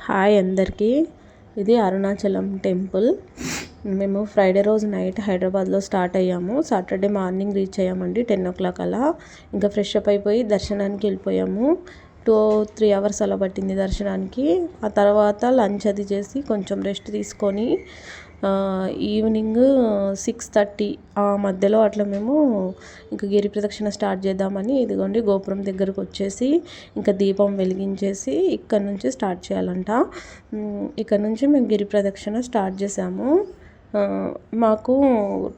Hi అందరికీ. ఇది Arunachalam temple. మేము ఫ్రైడే రోజు నైట్ హైదరాబాద్లో స్టార్ట్ అయ్యాము. సాటర్డే మార్నింగ్ రీచ్ అయ్యామండి 10 o'clock అలా. ఇంకా ఫ్రెష్ అప్ అయిపోయి దర్శనానికి వెళ్ళిపోయాము. 2-3 hours అలా పట్టింది దర్శనానికి. ఆ తర్వాత లంచ్ అది చేసి కొంచెం రెస్ట్ తీసుకొని ఈవినింగ్ 6:30 ఆ మధ్యలో అట్లా మేము ఇంకా గిరి ప్రదక్షిణ స్టార్ట్ చేద్దామని ఇదిగోండి గోపురం దగ్గరకు వచ్చేసి ఇంకా దీపం వెలిగించేసి ఇక్కడ నుంచి స్టార్ట్ చేయాలంట. ఇక్కడ నుంచి మేము గిరి ప్రదక్షిణ స్టార్ట్ చేసాము. మాకు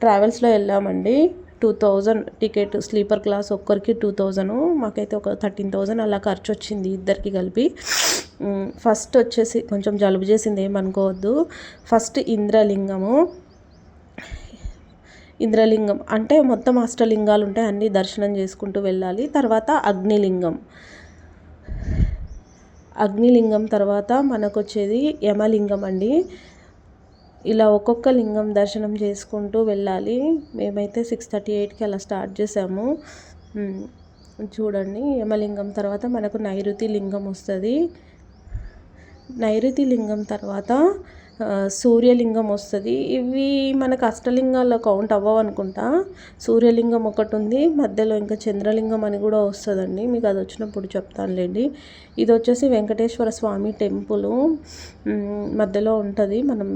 ట్రావెల్స్లో వెళ్ళామండి. 2000 టికెట్, స్లీపర్ క్లాస్ ఒక్కరికి 2000, మాకైతే ఒక 13,000 అలా ఖర్చు వచ్చింది ఇద్దరికి కలిపి. ఫస్ట్ వచ్చేసి కొంచెం జలుబు చేసింది, ఏమనుకోవద్దు. ఫస్ట్ ఇంద్రలింగం అంటే మొత్తం అష్టలింగాలు ఉంటాయి, అన్నీ దర్శనం చేసుకుంటూ వెళ్ళాలి. తర్వాత అగ్నిలింగం తర్వాత మనకు వచ్చేది యమలింగం అండి. ఇలా ఒక్కొక్క లింగం దర్శనం చేసుకుంటూ వెళ్ళాలి. మేమైతే 6:38కి అలా స్టార్ట్ చేసాము. చూడండి, యమలింగం తర్వాత మనకు నైరుతి లింగం వస్తుంది. నైరుతి లింగం తర్వాత సూర్యలింగం వస్తుంది. ఇవి మనకు అష్టలింగాల్లో కౌంట్ అవ్వవు అనుకుంటా. సూర్యలింగం ఒకటి ఉంది, మధ్యలో ఇంకా చంద్రలింగం అని కూడా వస్తుందండి. మీకు అది వచ్చినప్పుడు చెప్తానులేండి. ఇది వచ్చేసి వెంకటేశ్వర స్వామి టెంపుల్ మధ్యలో ఉంటుంది. మనం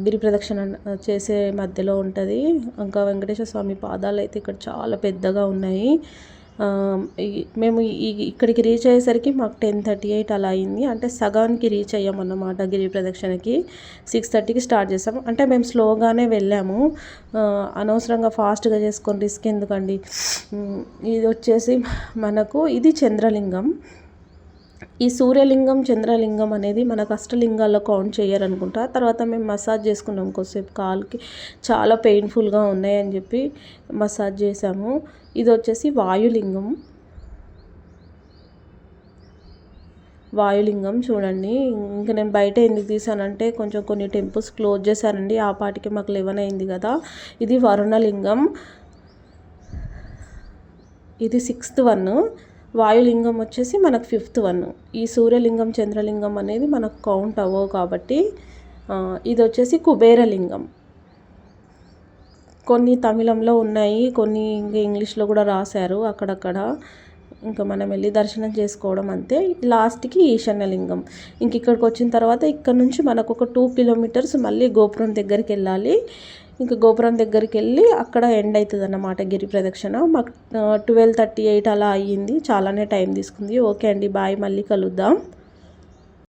గిరి ప్రదక్షిణ చేసే మధ్యలో ఉంటుంది. ఇంకా వెంకటేశ్వర స్వామి పాదాలు అయితే ఇక్కడ చాలా పెద్దగా ఉన్నాయి. మేము ఇక్కడికి రీచ్ అయ్యేసరికి మాకు 10:38 అలా అయింది. అంటే సగానికి రీచ్ అయ్యామన్నమాట. గిరి ప్రదక్షిణకి 6:30కి స్టార్ట్ చేసాము. అంటే మేము స్లోగానే వెళ్ళాము, అనవసరంగా ఫాస్ట్గా చేసుకొని రిస్క్ ఎందుకండి. ఇది వచ్చేసి మనకు ఇది చంద్రలింగం. ఈ సూర్యలింగం, చంద్రలింగం అనేది మనకు అష్టలింగాల్లో కౌంట్ చేయరనుకుంటా. తర్వాత మేము మసాజ్ చేసుకున్నాం కొద్దిసేపు, కాలుకి చాలా పెయిన్ఫుల్గా ఉన్నాయని చెప్పి మసాజ్ చేసాము. ఇది వచ్చేసి వాయులింగం చూడండి. ఇంకా నేను బయట ఎందుకు తీసానంటే కొంచెం కొన్ని టెంపుల్స్ క్లోజ్ చేశారండి, ఆ పాటికి మాకు 11 అయింది కదా. ఇది వరుణలింగం, ఇది 6th one. వాయులింగం వచ్చేసి మనకు 5th one. ఈ సూర్యలింగం, చంద్రలింగం అనేది మనకు కౌంట్ అవ్వవు కాబట్టి. ఇది వచ్చేసి కుబేరలింగం. కొన్ని తమిళంలో ఉన్నాయి, కొన్ని ఇంకా ఇంగ్లీష్లో కూడా రాశారు అక్కడక్కడ. ఇంకా మనం వెళ్ళి దర్శనం చేసుకోవడం అంతే. లాస్ట్కి ఈశాన్యలింగం. ఇంక ఇక్కడికి వచ్చిన తర్వాత ఇక్కడ నుంచి మనకు ఒక 2 kilometers మళ్ళీ గోపురం దగ్గరికి వెళ్ళాలి. ఇంకా గోపురం దగ్గరికి వెళ్ళి అక్కడ ఎండ్ అవుతుంది అన్నమాట గిరి ప్రదక్షిణ. మాకు 12:38 అలా అయ్యింది, చాలానే టైం తీసుకుంది. ఓకే అండి, బాయ్, మళ్ళీ కలుద్దాం.